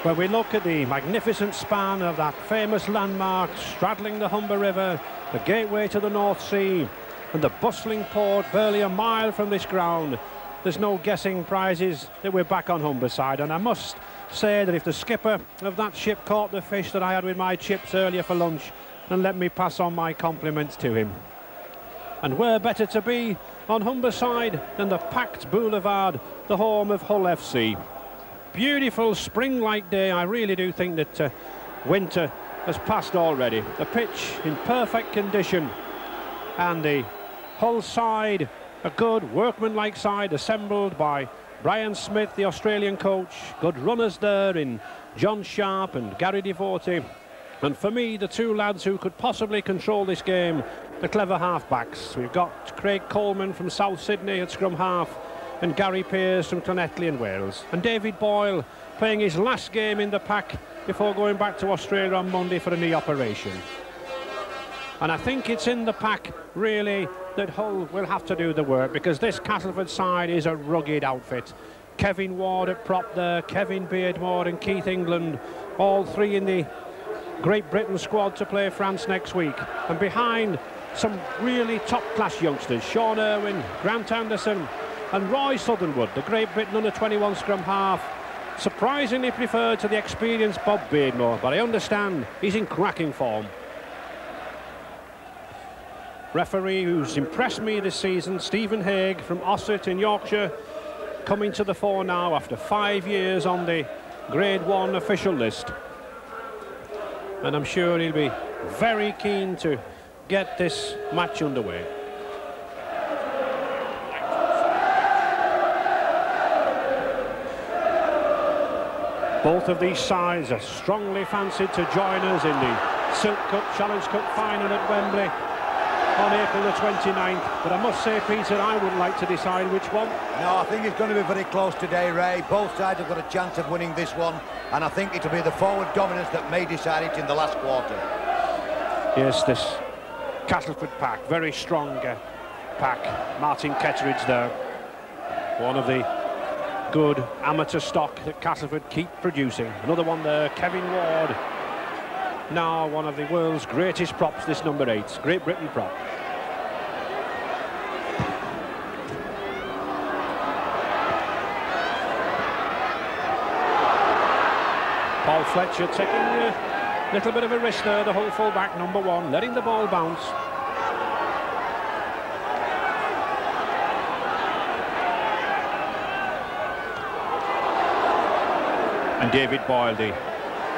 Well, we look at the magnificent span of that famous landmark straddling the Humber River, the gateway to the North Sea, and the bustling port barely a mile from this ground. There's no guessing prizes that we're back on Humberside, and I must say that if the skipper of that ship caught the fish that I had with my chips earlier for lunch, then let me pass on my compliments to him. And where better to be on Humberside than the packed boulevard, the home of Hull FC. Beautiful spring-like day. I really do think that winter has passed already. The pitch in perfect condition, and the Hull side, a good workmanlike side assembled by Brian Smith, the Australian coach. Good runners there in John Sharp and Gary Devote. And for me, the two lads who could possibly control this game, the clever half-backs. We've got Craig Coleman from South Sydney at scrum half, and Gary Pearce from Clonettley in Wales. And David Boyle playing his last game in the pack before going back to Australia on Monday for a knee operation. And I think it's in the pack, really, that Hull will have to do the work, because this Castleford side is a rugged outfit. Kevin Ward at prop there, Kevin Beardmore and Keith England, all three in the Great Britain squad to play France next week. And behind, some really top-class youngsters, Sean Irwin, Grant Anderson and Roy Southernwood, the Great Britain under-21 scrum half, surprisingly preferred to the experienced Bob Beardmore, but I understand he's in cracking form. Referee who's impressed me this season, Stephen Haig from Ossett in Yorkshire, coming to the fore now after 5 years on the Grade 1 official list. And I'm sure he'll be very keen to get this match underway. Both of these sides are strongly fancied to join us in the Silk Cup Challenge Cup final at Wembley on April the 29th. But I must say, Peter, I would like to decide which one. No, I think it's going to be very close today, Ray. Both sides have got a chance of winning this one, and I think it'll be the forward dominance that may decide it in the last quarter. Yes, this Castleford pack, very strong pack. Martin Ketteridge there, one of the good amateur stock that Castleford keep producing. Another one there, Kevin Ward, now one of the world's greatest props, this number 8, Great Britain prop. Paul Fletcher taking a little bit of a risk there, the Hull full-back, number 1, letting the ball bounce. And David Boyle, the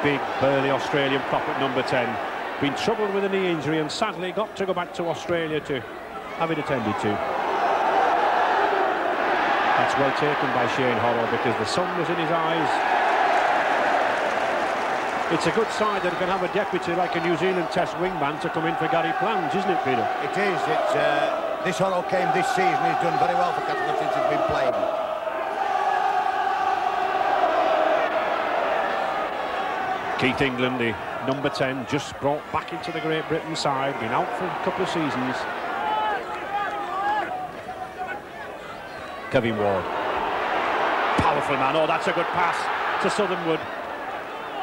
big, burly Australian prop at number 10, been troubled with a knee injury and sadly got to go back to Australia to have it attended to. That's well taken by Shane Horrell, because the sun was in his eyes. It's a good side that can have a deputy like a New Zealand Test wingman to come in for Gary Plange, isn't it, Peter? It is. This Horrell came this season. He's done very well for Castleford since he's been playing. Keith England, the number 10, just brought back into the Great Britain side, been out for a couple of seasons. Kevin Ward, powerful man. Oh, that's a good pass to Southernwood.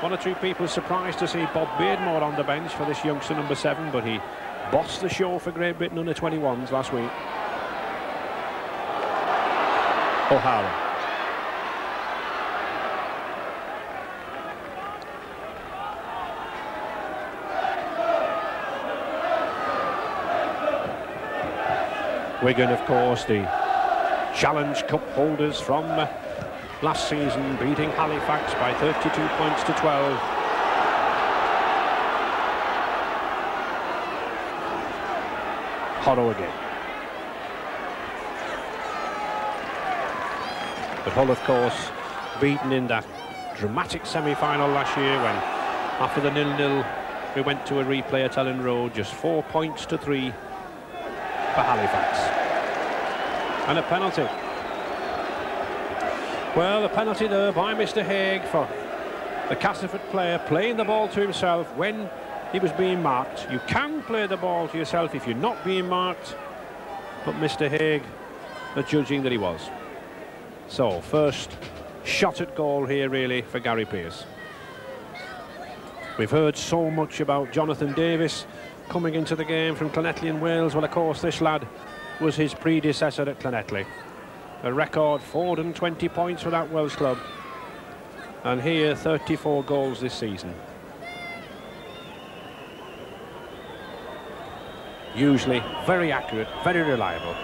One or two people surprised to see Bob Beardmore on the bench for this youngster, number 7, but he bossed the show for Great Britain under 21s last week. O'Hara. Wigan, of course, the Challenge Cup holders from last season, beating Halifax by 32 points to 12. Horrell again. But Hull, of course, beaten in that dramatic semi-final last year when, after the 0-0, we went to a replay at Ellen Road, just 4 points to 3 for Halifax. And a penalty. Well, a penalty there by Mr. Haig for the Castleford player playing the ball to himself when he was being marked. You can play the ball to yourself if you're not being marked, but Mr. Haig, judging that he was. So, first shot at goal here, really, for Gary Pearce. We've heard so much about Jonathan Davis coming into the game from Llanelli in Wales. Well, of course, this lad was his predecessor at Llanelli. A record 420 points for that Welsh club. And here, 34 goals this season. Usually very accurate, very reliable.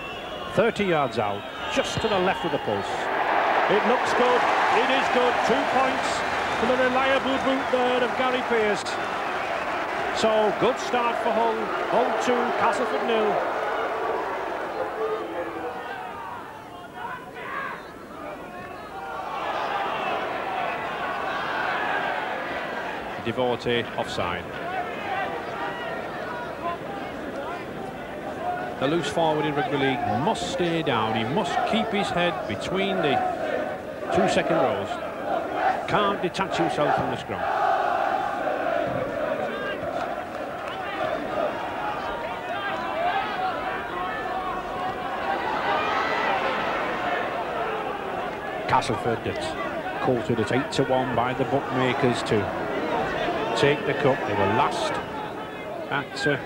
30 yards out, just to the left of the post. It looks good, it is good. 2 points for the reliable boot there of Gary Pearce. So, good start for Hull. Hull 2, Castleford 0. Devotee offside. The loose forward in rugby league must stay down. He must keep his head between the 2 second rows. Can't detach himself from the scrum. Castleford that's quoted at 8-1 by the bookmakers to take the cup. They were last at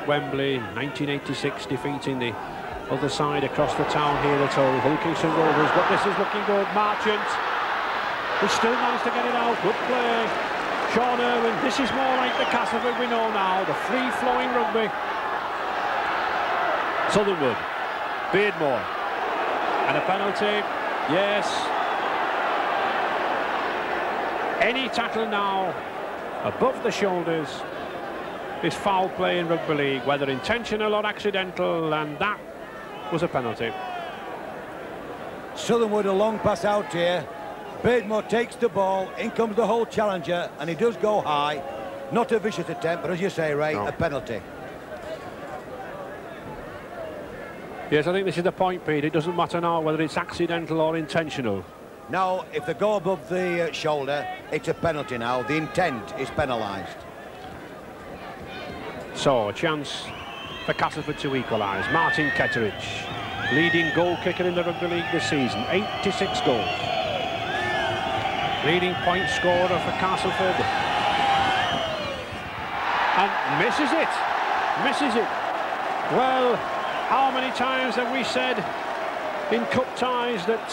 Wembley, 1986, defeating the other side across the town here at Hull. Hulkinson Rovers, but this is looking good. Marchant, he still managed to get it out. Good play. Sean Irwin, this is more like the Castleford we know now, the free-flowing rugby. Southernwood, Beardmore, and a penalty, yes. Any tackle now above the shoulders is foul play in rugby league, whether intentional or accidental, and that was a penalty. Southernwood, a long pass out here. Beardmore takes the ball, in comes the Hull challenger, and he does go high. Not a vicious attempt, but as you say, Ray, a penalty. Yes, I think this is the point, Pete. It doesn't matter now whether it's accidental or intentional. No, if they go above the shoulder, it's a penalty now. The intent is penalised. So, a chance for Castleford to equalise. Martin Ketteridge, leading goal kicker in the rugby league this season, 86 goals. Leading point scorer for Castleford. And misses it. Misses it. Well, how many times have we said in cup ties that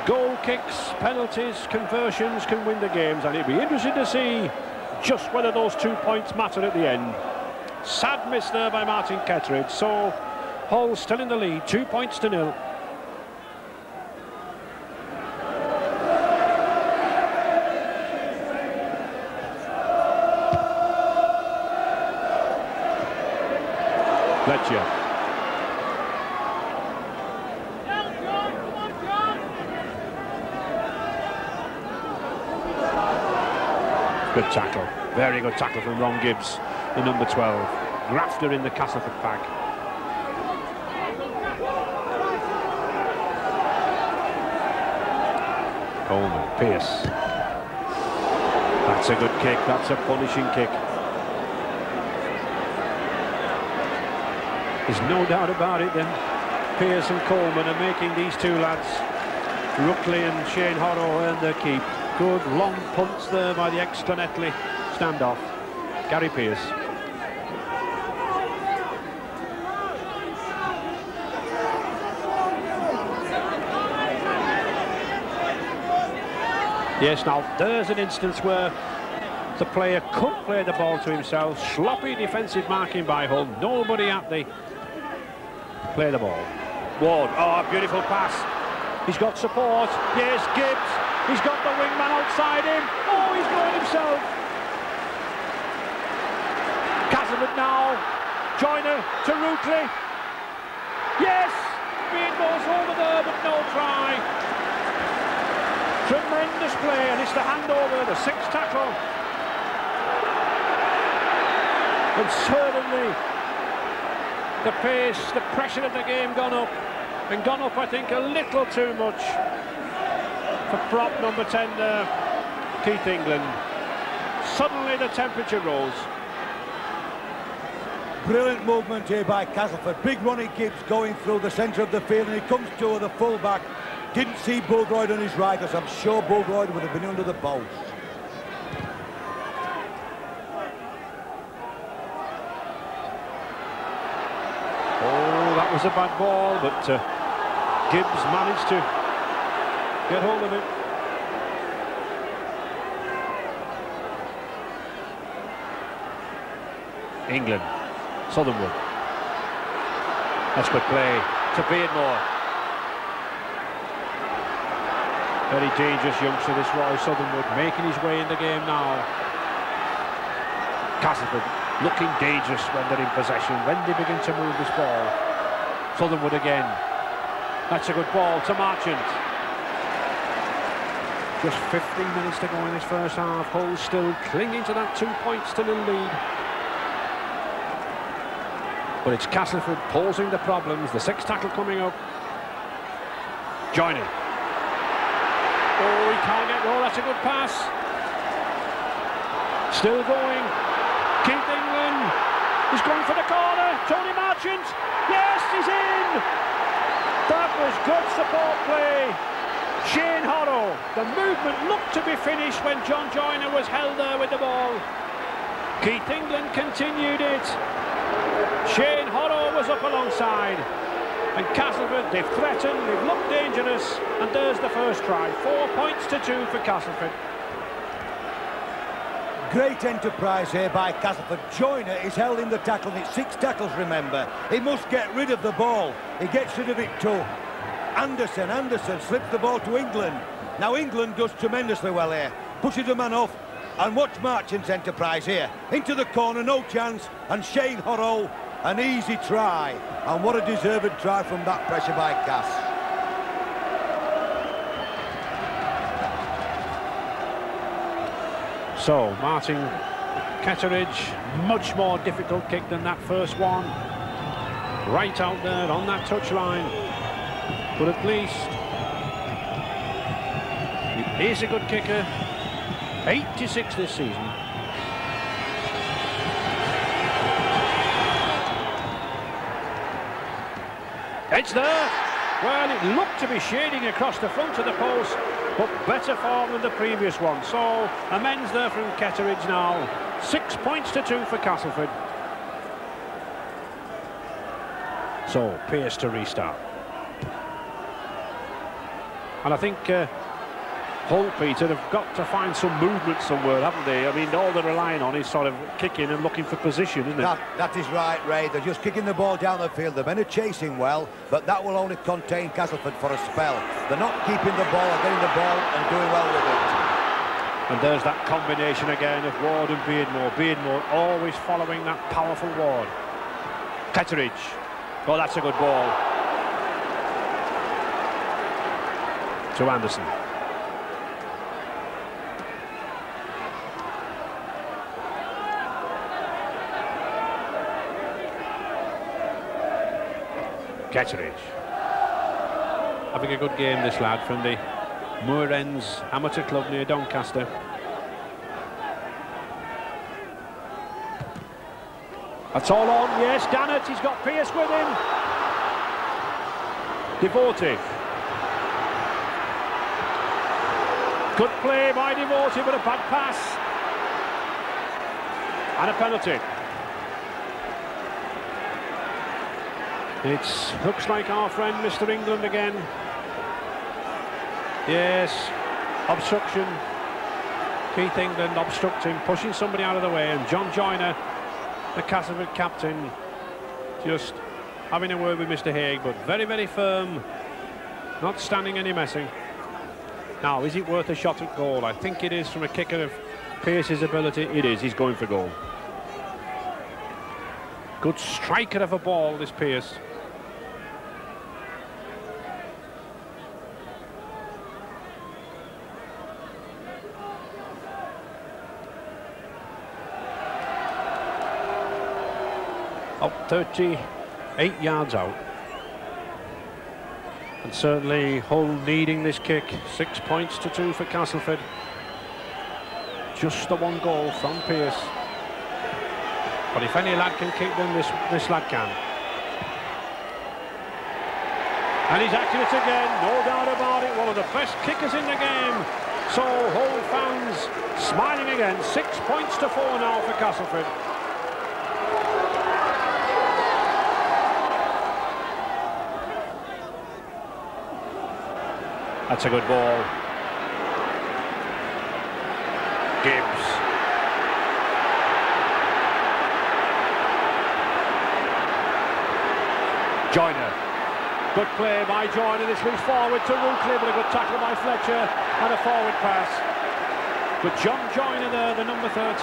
goal kicks, penalties, conversions can win the games, and it'd be interesting to see just whether those 2 points matter at the end. Sad miss there by Martin Ketteridge. So Hull still in the lead, 2-0. Fletcher. Good tackle, very good tackle from Ron Gibbs, the number 12. Grafter in the Castleford pack. Coleman, Pearce. That's a good kick, that's a punishing kick. There's no doubt about it then. Pearce and Coleman are making these two lads, Ruckley and Shane Horrow, earn their keep. Good long punts there by the ex-Llanelli standoff, Gary Pearce. Yes, now there's an instance where the player could play the ball to himself. Sloppy defensive marking by Hull. Nobody at the play the ball. Ward, oh, beautiful pass. He's got support. Yes, Gibbs. He's got the wingman outside him. Oh, he's going himself. Castleford now. Joyner to Ruckley. Yes! Beardmore's over there, but no try. Tremendous play, and it's the handover, the sixth tackle. And certainly the pace, the pressure of the game gone up. And gone up, I think, a little too much for prop number 10 there, Keith England. Suddenly the temperature rose. Brilliant movement here by Castleford. Big Ronnie Gibbs going through the centre of the field, and he comes to the full-back. Didn't see Bulgroyd on his right, as I'm sure Bulgroyd would have been under the post. was a bad ball, but Gibbs managed to get hold of it. England, Southernwood. That's good play to Beardmore. Very dangerous youngster, this Roy Southernwood, making his way in the game now. Castleford looking dangerous when they're in possession, when they begin to move this ball. Southernwood again. That's a good ball to Marchant. Just 15 minutes to go in this first half. Hull still clinging to that 2 points to nil lead. But it's Castleford posing the problems. The sixth tackle coming up. Joining. Oh, he can't get... Oh, that's a good pass. Still going. Keith England. He's going for the corner. Tony Marchant. Yes, he's in. That was good support play. Shane Horrow. The movement looked to be finished when John Joyner was held there with the ball. Keith England continued it. Shane Horrow was up alongside. And Castleford, they've threatened, they've looked dangerous. And there's the first try. 4 points to 2 for Castleford. Great enterprise here by Castleford. Joyner is held in the tackle, and it's 6 tackles, remember. He must get rid of the ball. He gets rid of it too. Anderson slips the ball to England. Now England does tremendously well here. Pushes the man off. And watch Marchant's enterprise here. Into the corner, no chance. And Shane Horrow, an easy try. And what a deserved try from that pressure by Cass. So, Martin Ketteridge, much more difficult kick than that first one. Right out there on that touchline. But at least he is a good kicker. 86 this season. It's there. Well, it looked to be shading across the front of the post, but better form than the previous one. So, amends there from Ketteridge now. 6 points to 2 for Castleford. So, Pearce to restart. And I think Hull, Peter, have got to find some movement somewhere, haven't they? I mean, all they're relying on is sort of kicking and looking for position, isn't it? That is right, Ray. They're just kicking the ball down the field. The men are chasing well, but that will only contain Castleford for a spell. They're not keeping the ball or getting the ball and doing well with it. And there's that combination again of Ward and Beardmore. Beardmore always following that powerful Ward. Ketteridge. Oh, that's a good ball. To Anderson. Ketteridge. Having a good game, this lad from the Moor Ends Amateur Club near Doncaster. That's all on, yes, Dannett, he's got Pearce with him. Devotee. Good play by Devotee, but a bad pass. And a penalty. It looks like our friend Mr. England again. Yes, obstruction. Keith England obstructing, pushing somebody out of the way, and John Joyner, the Castleford captain, just having a word with Mr. Haig, but very, very firm, not standing any messing. Now, is it worth a shot at goal? I think it is from a kicker of Pearce's ability. It is, he's going for goal. Good striker of a ball, this Pearce. Up 38 yards out. And certainly Hull needing this kick. 6 points to 2 for Castleford. Just the one goal from Pearce. But if any lad can kick them, this lad can. And he's accurate again, no doubt about it. One of the best kickers in the game. So Hull fans smiling again. 6 points to 4 now for That's a good ball. Gibbs. Joyner. Good play by Joyner. This moves forward to Rootley, but a good tackle by Fletcher and a forward pass. But John Joyner there, the number 13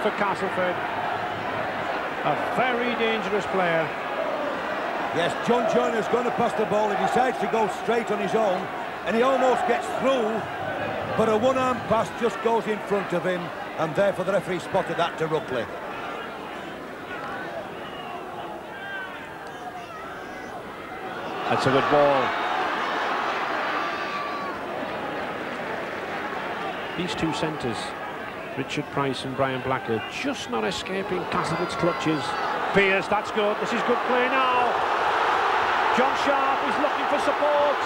for Castleford. A very dangerous player. Yes, John Joyner's going to pass the ball. He decides to go straight on his own, and he almost gets through, but a one-arm pass just goes in front of him, and therefore the referee spotted that to Rootley. That's a good ball. These two centres, Richard Price and Brian Blacker, just not escaping Castleford's clutches. Pearce, that's good. This is good play now. John Sharp is looking for support.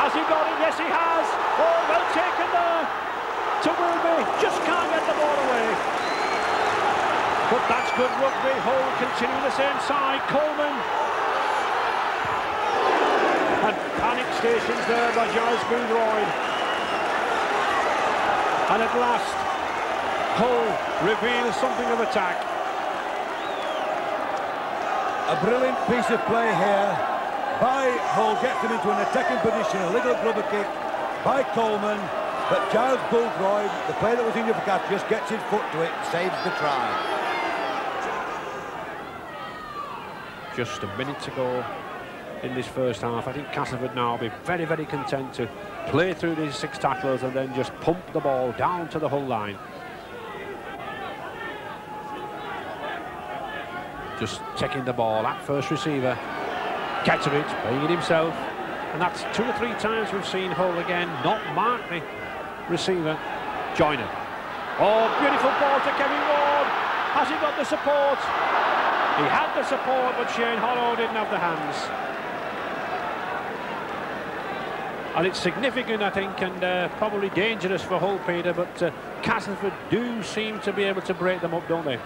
Has he got it? Yes, he has. Oh, well taken there to Wilby. Just can't get the ball away. But that's good rugby. Hull continuing the same side. Coleman. And panic stations there by Giles Boothroyd. And at last, Hull reveals something of attack. A brilliant piece of play here by Hull, gets them into an attacking position, a little grubber kick by Coleman, but Giles Boothroyd, the player that was in for catch, just gets his foot to it and saves the try. Just a minute to go in this first half. I think Castleford now will be very, very content to play through these 6 tacklers and then just pump the ball down to the Hull line. Just checking the ball at first receiver. Keteridge playing it himself. And that's 2 or 3 times we've seen Hull again not mark the receiver. Joyner. Oh, beautiful ball to Kevin Ward. Has he got the support? He had the support, but Shane Hollow didn't have the hands. And it's significant, I think, and probably dangerous for Hull, Peter, but Castleford do seem to be able to break them up, don't they?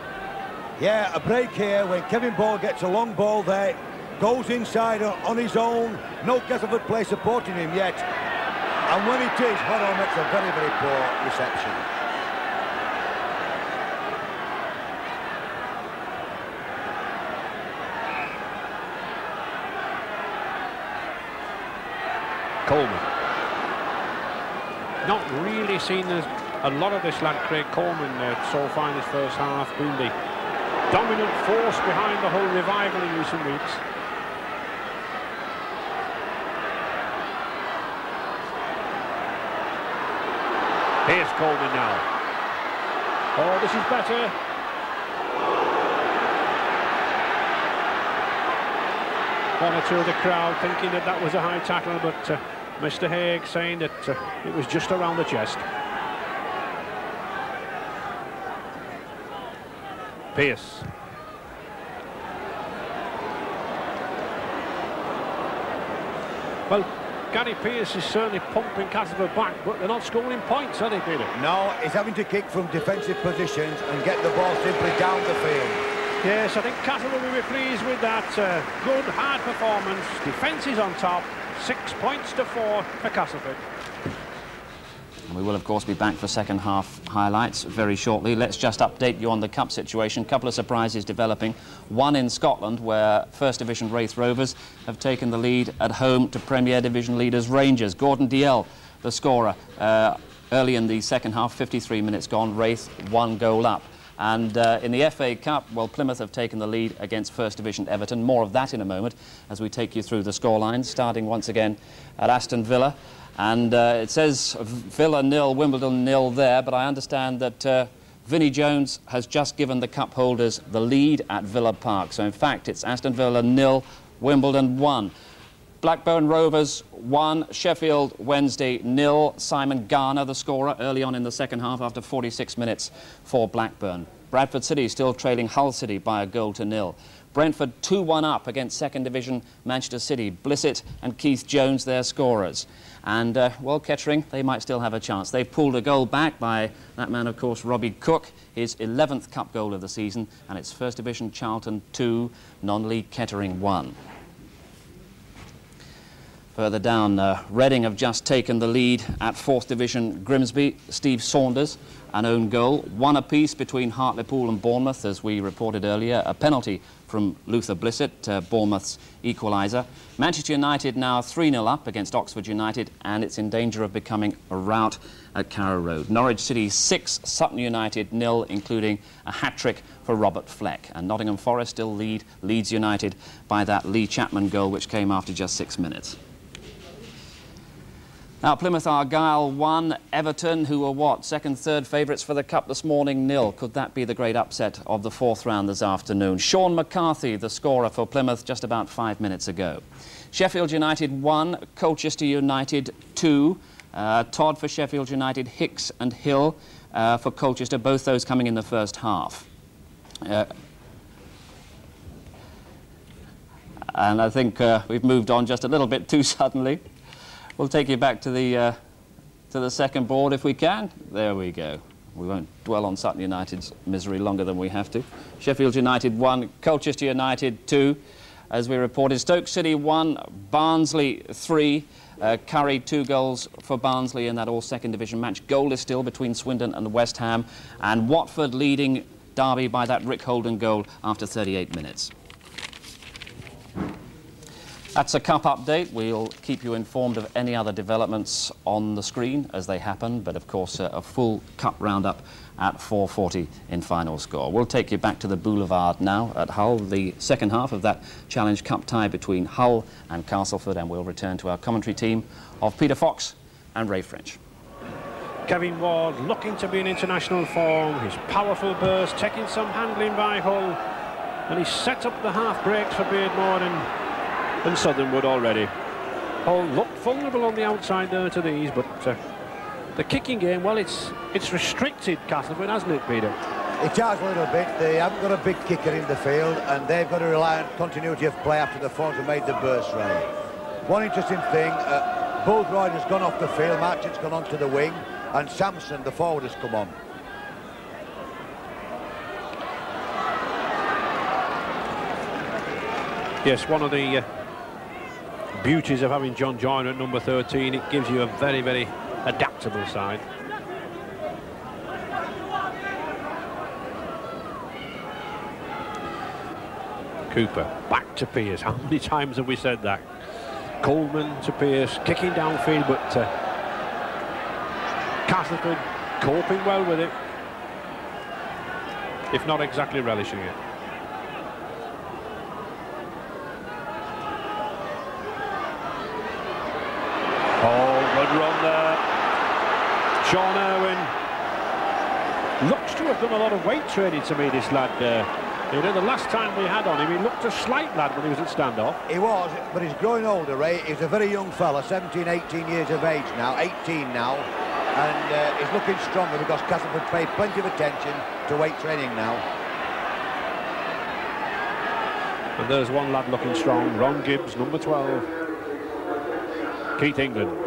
Yeah, a break here when Kevin Ball gets a long ball there, goes inside on his own, no Castleford play supporting him yet, and when it is, Hollow makes a very, very poor reception. Coleman. Not really seen as a lot of this lad, Craig Coleman, so far in this first half, being the dominant force behind the whole revival in recent weeks. Here's Coleman now. Oh, this is better. One or two of the crowd thinking that that was a high tackle, but Mr. Haig saying that it was just around the chest. Pearce. Well, Gary Pearce is certainly pumping Castleford back, but they're not scoring points, are they, Peter? No, he's having to kick from defensive positions and get the ball simply down the field. Yes, I think Castleford will be pleased with that. Good, hard performance. Defence is on top. 6 points to 4 for Castleford. And we will, of course, be back for second half highlights very shortly. Let's just update you on the cup situation. A couple of surprises developing. One in Scotland, where First Division Raith Rovers have taken the lead at home to Premier Division leaders Rangers. Gordon Dalziel, the scorer, early in the second half, 53 minutes gone. Raith 1 goal up. And in the FA Cup, well, Plymouth have taken the lead against First Division Everton. More of that in a moment as we take you through the scorelines, starting once again at Aston Villa. And it says Villa 0, Wimbledon 0 there, but I understand that Vinnie Jones has just given the cup holders the lead at Villa Park. So, in fact, it's Aston Villa 0, Wimbledon 1. Blackburn Rovers 1, Sheffield Wednesday 0. Simon Garner, the scorer, early on in the second half after 46 minutes for Blackburn. Bradford City still trailing Hull City by a goal to 0. Brentford 2-1 up against second division Manchester City. Blissett and Keith Jones, their scorers. And, well, Kettering, they might still have a chance. They've pulled a goal back by that man, of course, Robbie Cook, his 11th cup goal of the season, and it's First Division Charlton 2, non-league Kettering 1. Further down, Reading have just taken the lead at 4th Division Grimsby. Steve Saunders, an own goal. One apiece between Hartlepool and Bournemouth, as we reported earlier. A penalty from Luther Blissett, Bournemouth's equaliser. Manchester United now 3-0 up against Oxford United, and it's in danger of becoming a rout at Carrow Road. Norwich City 6, Sutton United 0, including a hat-trick for Robert Fleck. And Nottingham Forest still lead Leeds United by that Lee Chapman goal, which came after just 6 minutes. Now, Plymouth Argyle 1, Everton, who were what, second, third favourites for the Cup this morning, 0. Could that be the great upset of the 4th round this afternoon? Sean McCarthy, the scorer for Plymouth just about 5 minutes ago. Sheffield United 1, Colchester United 2. Todd for Sheffield United, Hicks and Hill for Colchester, both those coming in the first half. And I think we've moved on just a little bit too suddenly. We'll take you back to the second board if we can. There we go. We won't dwell on Sutton United's misery longer than we have to. Sheffield United 1, Colchester United 2. As we reported, Stoke City 1, Barnsley 3. Curry 2 goals for Barnsley in that all-second division match. Goalless still between Swindon and West Ham. And Watford leading Derby by that Rick Holden goal after 38 minutes. That's a Cup update. We'll keep you informed of any other developments on the screen as they happen, but of course a full Cup roundup at 4:40 in final score. We'll take you back to the Boulevard now at Hull, the second half of that Challenge Cup tie between Hull and Castleford, and we'll return to our commentary team of Peter Fox and Ray French. Kevin Ward looking to be in international form. His powerful burst taking some handling by Hull, and he's set up the half breaks for Beardmore and Southernwood already. Hull looked vulnerable on the outside there to these, but the kicking game, well, it's restricted Castleford, hasn't it, Peter? It has a little bit. They haven't got a big kicker in the field, and they've got to rely on continuity of play after the forwards have made the burst right. One interesting thing, Boldroyd has gone off the field, Marchant's gone onto the wing, and Sampson, the forward, has come on. Yes, one of the beauties of having John Joyner at number 13, it gives you a very, very adaptable side. Cooper, back to Pearce. How many times have we said that? Coleman to Pearce, kicking downfield, but Castleford coping well with it, if not exactly relishing it. Run there. Sean Irwin looks to have done a lot of weight training to me, this lad. You know, the last time we had on him, he looked a slight lad when he was at standoff. He was, but he's growing older, Ray. He's a very young fella, 17, 18 years of age now, 18 now, and he's looking stronger because Castleford paid plenty of attention to weight training now. And there's one lad looking strong, Ron Gibbs, number 12. Keith England.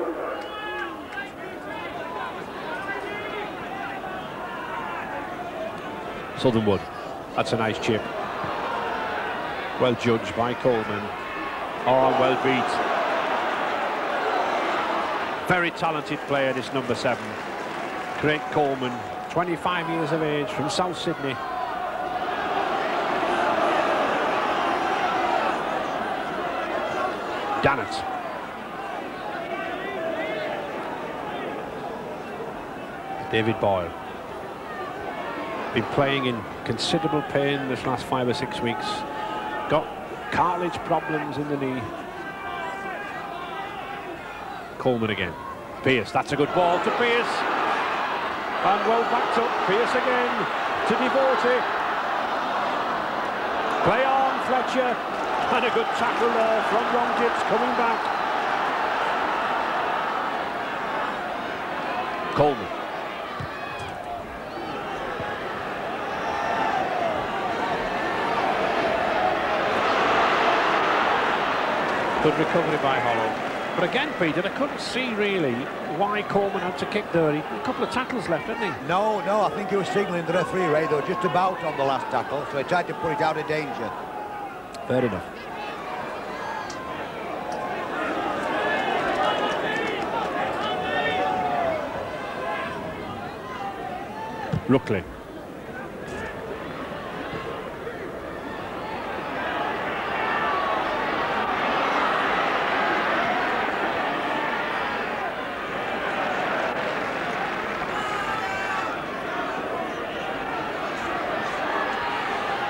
Southernwood, that's a nice chip. Well judged by Coleman. Oh, well beat. Very talented player, this number 7. Craig Coleman, 25 years of age, from South Sydney. Dannett. David Boyle. Been playing in considerable pain this last 5 or 6 weeks. Got cartilage problems in the knee. Coleman again. Pearce, that's a good ball to Pearce. And well backed up. Pearce again to Devote. Play on, Fletcher. And a good tackle there from Ron Gibbs coming back. Coleman. Good recovery by Hollow. But again, Peter, I couldn't see really why Coleman had to kick there. A couple of tackles left, hadn't he? No, I think he was signalling the referee, Ray, though, just about on the last tackle, so he tried to put it out of danger. Fair enough. Ruckley.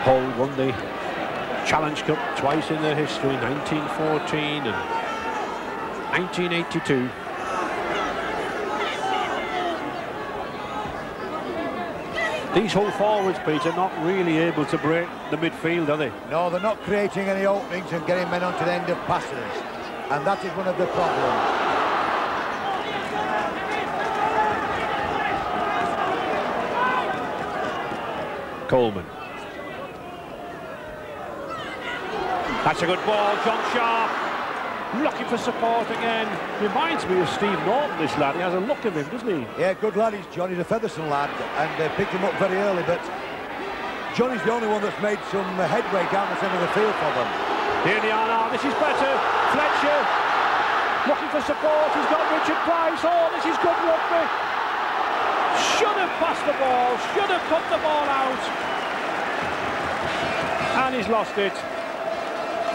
Hull won the Challenge Cup twice in their history, 1914 and 1982. These Hull forwards, Peter, not really able to break the midfield, are they? No, they're not creating any openings and getting men onto the end of passes. And that is one of the problems. Coleman. That's a good ball, John Sharp. Looking for support again. Reminds me of Steve Norton, this lad. He has a look of him, doesn't he? Yeah, good lad is John. He's a Featherstone lad, and they picked him up very early, but Johnny's the only one that's made some headway down the centre of the field for them. Here they are now. This is better. Fletcher looking for support. He's got Richard Price. Oh, this is good rugby. Should have passed the ball. Should have cut the ball out. And he's lost it.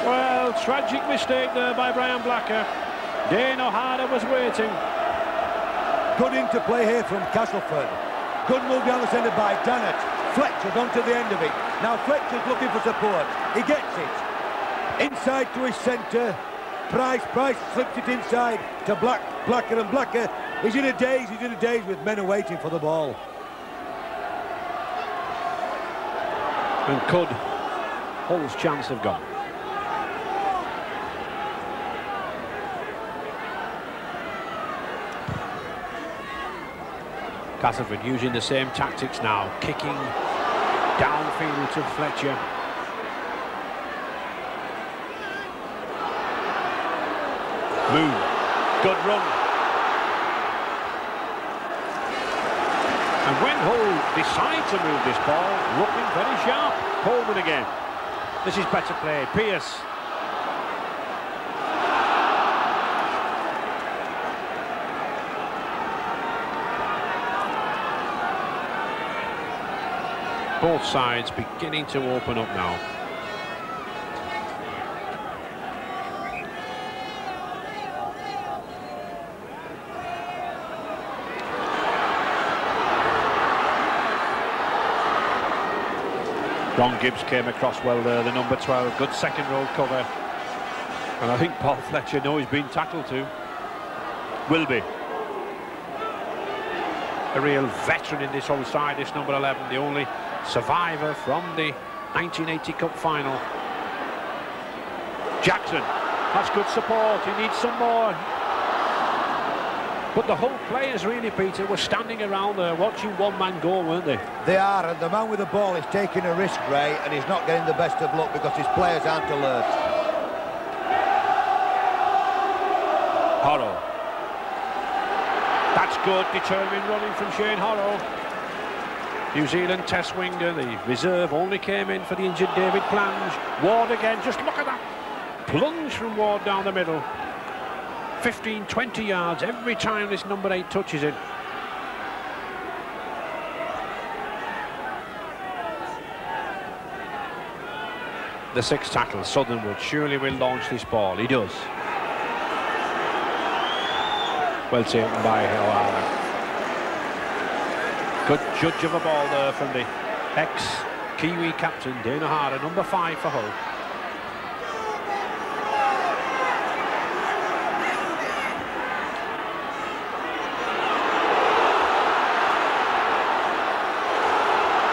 Well, tragic mistake there by Brian Blacker. Dane O'Hara was waiting. Good interplay here from Castleford. Good move down the centre by Dannett. Fletcher's onto the end of it. Now Fletcher's looking for support. He gets it. Inside to his centre. Price slips it inside to Blacker, and Blacker is in a daze. He's in a daze with men waiting for the ball. And could Hull's chance have gone? Castleford using the same tactics now, kicking downfield to Fletcher. Moon, good run. And when Hull decide to move this ball, looking very sharp. Coleman again. This is better play. Pearce. Both sides beginning to open up now. Ron Gibbs came across well there, the number 12. Good second row cover. And I think Paul Fletcher knows he's been tackled too. Will be. A real veteran in this whole side, this number 11, the only survivor from the 1980 Cup final. Jackson, that's good support, he needs some more. But the whole players really, Peter, were standing around there watching one man go, weren't they? They are, and the man with the ball is taking a risk, Ray, and he's not getting the best of luck because his players aren't alert. Horrow. That's good, determined running from Shane Horrow. New Zealand test winger, the reserve only came in for the injured David Plange. Ward again, just look at that plunge from Ward down the middle. 15, 20 yards every time this number 8 touches it. The 6th tackle, Southernwood, surely will launch this ball. He does. Well taken by O'Hara. Good judge of a ball there from the ex-Kiwi captain, Dane O'Hara, number 5 for Hull.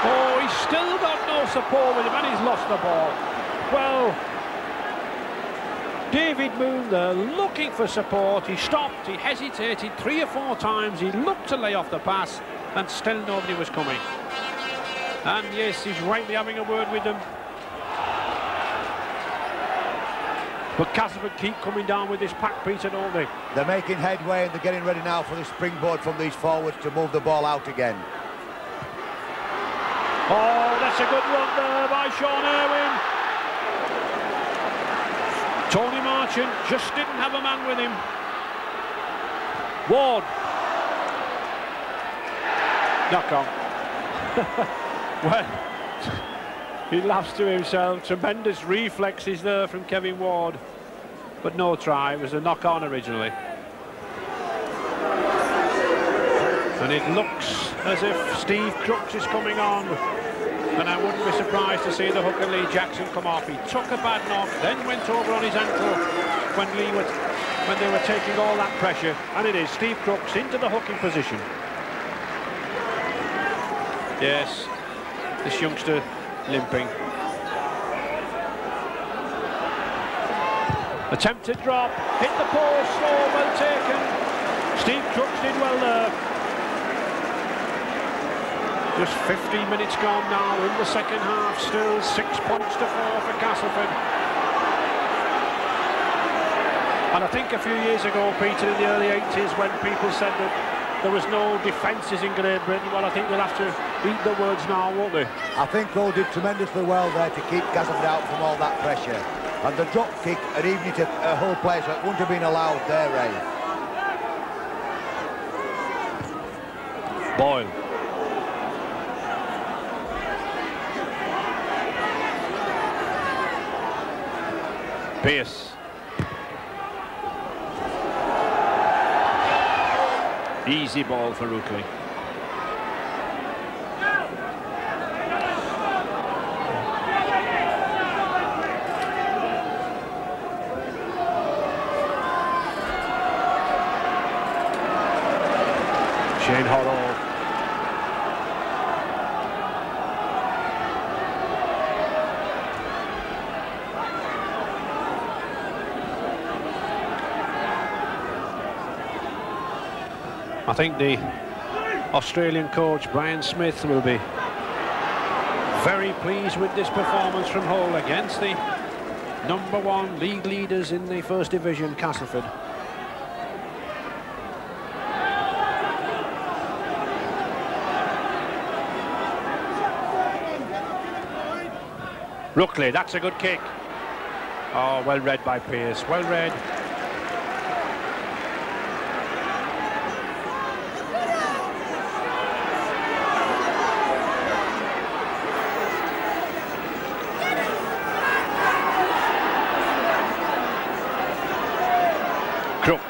Oh, he's still got no support with him and he's lost the ball. Well, David Moon there looking for support. He stopped, he hesitated 3 or 4 times. He looked to lay off the pass and still nobody was coming. And yes, he's rightly having a word with them. But Castleford keep coming down with this pack, Peter, don't they? They're making headway and they're getting ready now for the springboard from these forwards to move the ball out again. Oh, that's a good run there by Sean Irwin. Tony Marchant just didn't have a man with him. Ward. Knock on. Well, he laughs to himself. Tremendous reflexes there from Kevin Ward. But no try. It was a knock-on originally. And it looks as if Steve Crooks is coming on. And I wouldn't be surprised to see the hooker Lee Jackson come off. He took a bad knock, then went over on his ankle when they were taking all that pressure. And it is Steve Crooks into the hooking position. Yes, this youngster limping. Attempted drop, hit the post, slow, well taken. Steve Crooks did well there. Just 15 minutes gone now in the second half, still 6 points to 4 for Castleford. And I think a few years ago, Peter, in the early 80s, when people said that there was no defences in Great Britain, well, I think they'll have to eat the words now, won't they? I think Hull did tremendously well there to keep Castleford out from all that pressure. And the drop kick, and even if a Hull player, so it wouldn't have been allowed there, Ray. Boyle. Pearce. Easy ball for Rookley. Shane Horrell. I think the Australian coach, Brian Smith, will be very pleased with this performance from Hull against the #1 league leaders in the First Division, Castleford. Rookley, that's a good kick. Oh, well read by Pearce, well read. Crooks.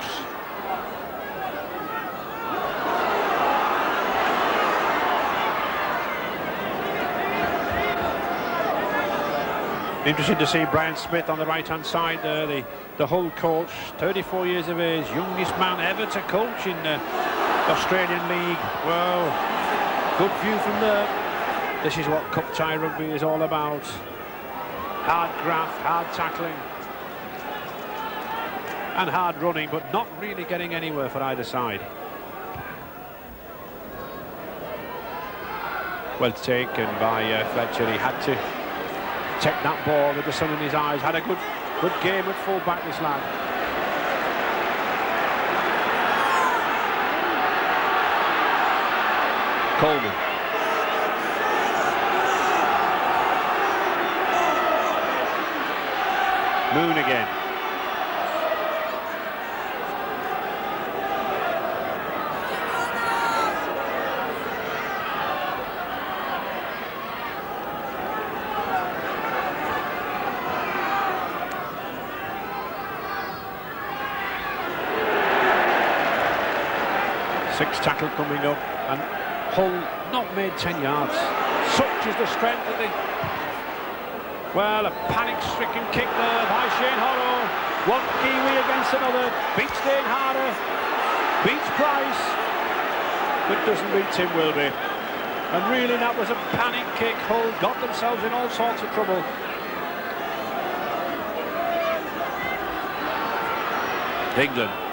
Interesting to see Brian Smith on the right-hand side there, the Hull coach, 34 years of age, youngest man ever to coach in the Australian League. Well, good view from there. This is what cup tie rugby is all about. Hard graft, hard tackling. And hard running, but not really getting anywhere for either side. Well taken by Fletcher. He had to take that ball with the sun in his eyes. Had a good game at full-back, this lad. Coleman. Moon again. Six tackle coming up, and Hull not made 10 yards. Such is the strength of the... Well, a panic-stricken kick there by Shane Horrell. One Kiwi against another. Beats Dane Harder. Beats Price. But doesn't beat Tim Wilby. And really, that was a panic kick. Hull got themselves in all sorts of trouble. England.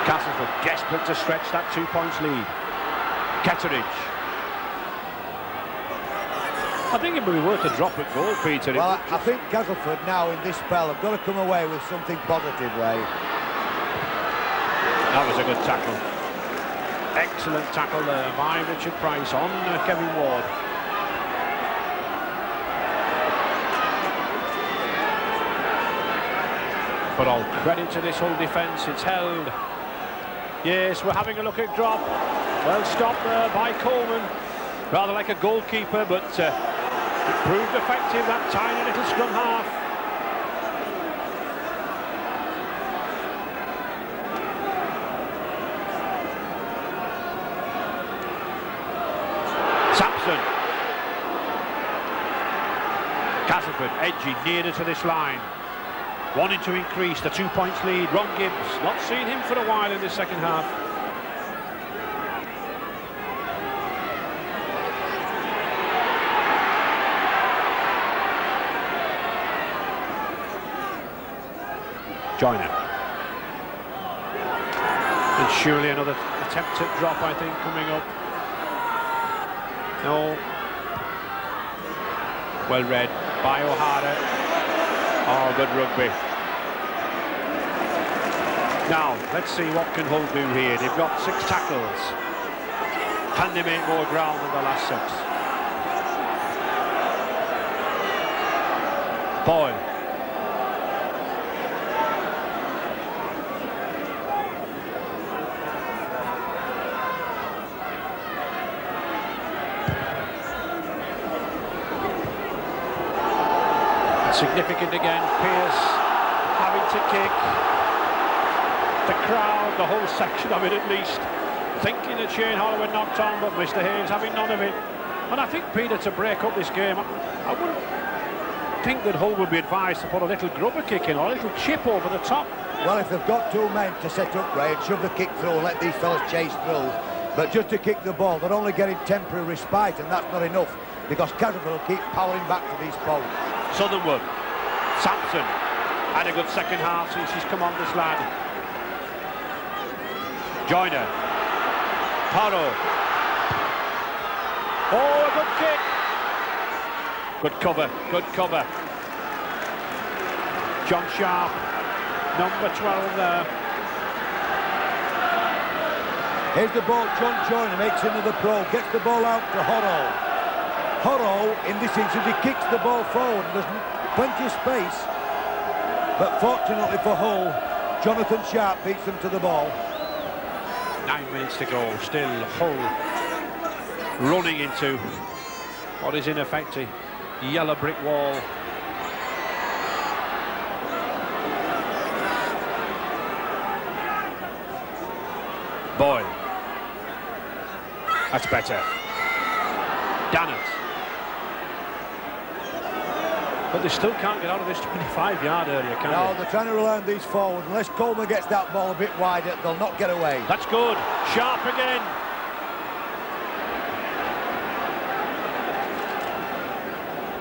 Castleford desperate to stretch that 2 points lead. Ketteridge. I think it would be worth a drop at goal, Peter. Well, I think Castleford now in this spell have got to come away with something positive, Ray. That was a good tackle. Excellent tackle there by Richard Price on Kevin Ward. But all credit to this whole defence, it's held. Yes, we're having a look at drop. Well stopped there by Coleman. Rather like a goalkeeper, but it proved effective, that tiny little scrum half. Sampson. Castleford edging nearer to this line. Wanting to increase the 2 points lead. Ron Gibbs, not seen him for a while in the second half. Joyner. And surely another attempt at drop, I think, coming up. No. Well read by O'Hara. Oh, good rugby. Now, let's see what can Hull do here. They've got 6 tackles. Can they make more ground than the last 6? Boyle. Significant again, Pearce having to kick. The crowd, the whole section of it at least, thinking that Shane Hollow had knocked on, but Mr. Hayes having none of it. And I think, Peter, to break up this game, I wouldn't think that Hull would be advised to put a little grubber kick in or a little chip over the top. Well, if they've got 2 men to set up, Ray, and shove the kick through and let these fellas chase through, but just to kick the ball, they're only getting temporary respite, and that's not enough, because Castleford will keep powering back to these posts. Southernwood. Sampson had a good second half since he's come on, this lad. Joyner. Taro. Oh, a good kick. Good cover, good cover. John Sharp, number 12 there. Here's the ball, John Joyner makes another pro, gets the ball out to Horrow. Horrow, in this instance, he kicks the ball forward. There's plenty of space, but fortunately for Hull, Jonathan Sharp beats them to the ball. 9 minutes to go, still Hull running into what is in effect a yellow brick wall. Boyle. That's better. Dannett. But they still can't get out of this 25-yard area, can they? No, they're trying to rely on these forwards. Unless Coleman gets that ball a bit wider, they'll not get away. That's good. Sharp again.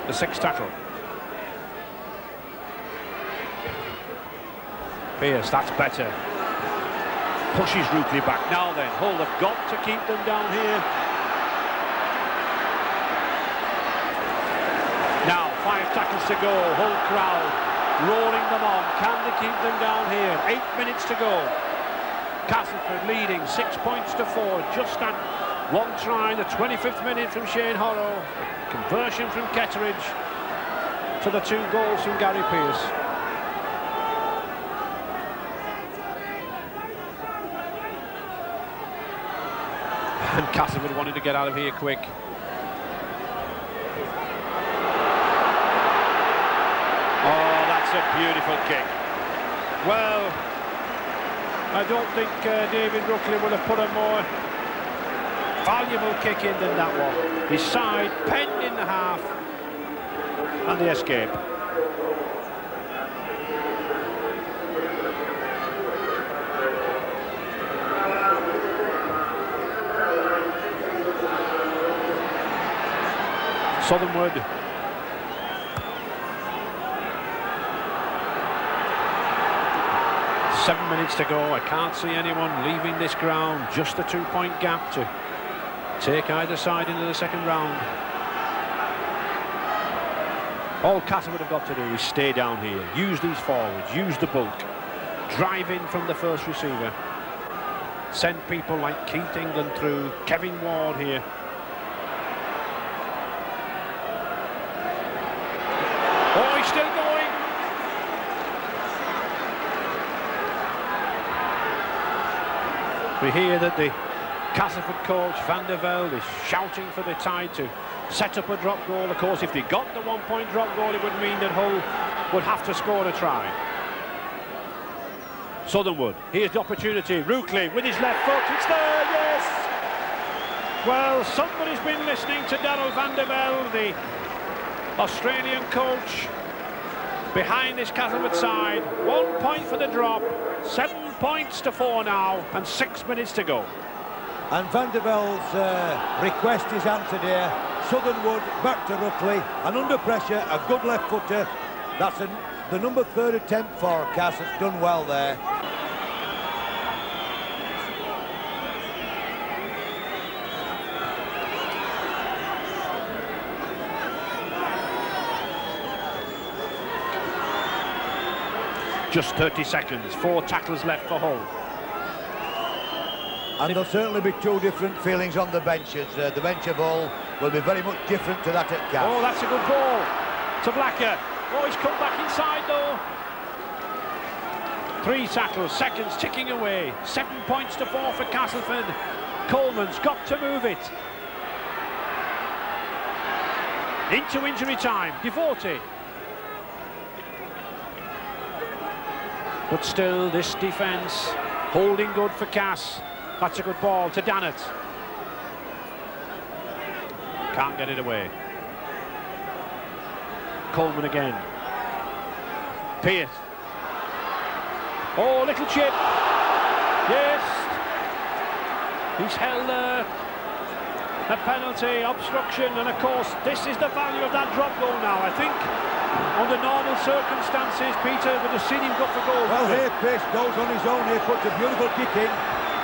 The 6th tackle. Pearce, that's better. Pushes Rutley back. Now then, Hull have got to keep them down here. Now, 5 tackles to go. Hull crowd roaring them on. Can they keep them down here? 8 minutes to go. Castleford leading 6 points to 4. Just at 1 try in the 25th minute from Shane Horrow. Conversion from Ketteridge to the 2 goals from Gary Pearce. And Castleford wanted to get out of here quick. Oh, that's a beautiful kick. Well, I don't think David Ruckley would have put a more valuable kick in than that one. His side penned in the half, and the escape. Southernwood. Seven minutes to go. I can't see anyone leaving this ground. Just a 2-point gap to take either side into the second round. All Castleford have got to do is stay down here. Use these forwards. Use the bulk. Drive in from the first receiver. Send people like Keith England through. Kevin Ward here. Oh, he's still going. We hear that the Castleford coach Van der Velde is shouting for the Tide to set up a drop goal. Of course, if they got the 1-point drop goal, it would mean that Hull would have to score a try. Southernwood, here's the opportunity. Ruckley with his left foot, it's there, yes! Well, somebody's been listening to Darrell Van der Velde, the Australian coach behind this Castleford side. 1 point for the drop, 7 points to 4 now, and 6 minutes to go. And Van der Velde's request is answered here. Southernwood back to Ruckley, and under pressure, a good left footer. That's the number 3rd attempt for Cass. It's done well there. Just 30 seconds, 4 tackles left for Hull. And there'll certainly be 2 different feelings on the benches. The bench of Hull will be very much different to that at Cass. Oh, that's a good ball to Blacker. Oh, he's come back inside though. 3 tackles, seconds ticking away. 7 points to 4 for Castleford. Coleman's got to move it. Into injury time, Devote. But still, this defence holding good for Cass. That's a good ball to Dannett. Can't get it away. Coleman again. Pearce. Oh, little chip. Yes. He's held a penalty, obstruction, and of course, this is the value of that drop goal now. I think under normal circumstances, Peter would have seen him go for goal. Well, here Pearce goes on his own here, puts a beautiful kick in.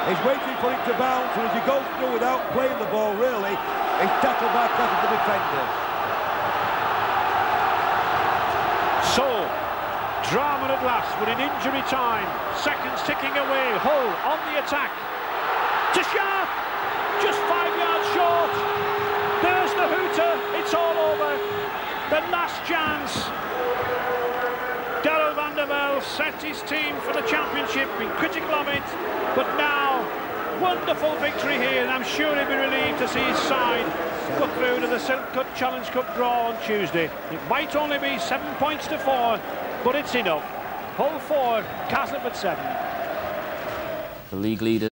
He's waiting for it to bounce, and as he goes through without playing the ball, really, he's tackled by the defenders. So, drama at last, but in injury time. Seconds ticking away. Hull on the attack. To Sharp, just 5 yards short. There's the hooter. It's all over. The last chance. Darrell Van der Velde set his team for the championship, been critical of it, but now wonderful victory here, and I'm sure he'll be relieved to see his side go through to the Silk Cut Challenge Cup draw on Tuesday. It might only be 7 points to 4, but it's enough. Hull 4, Castleford 7. The league leader.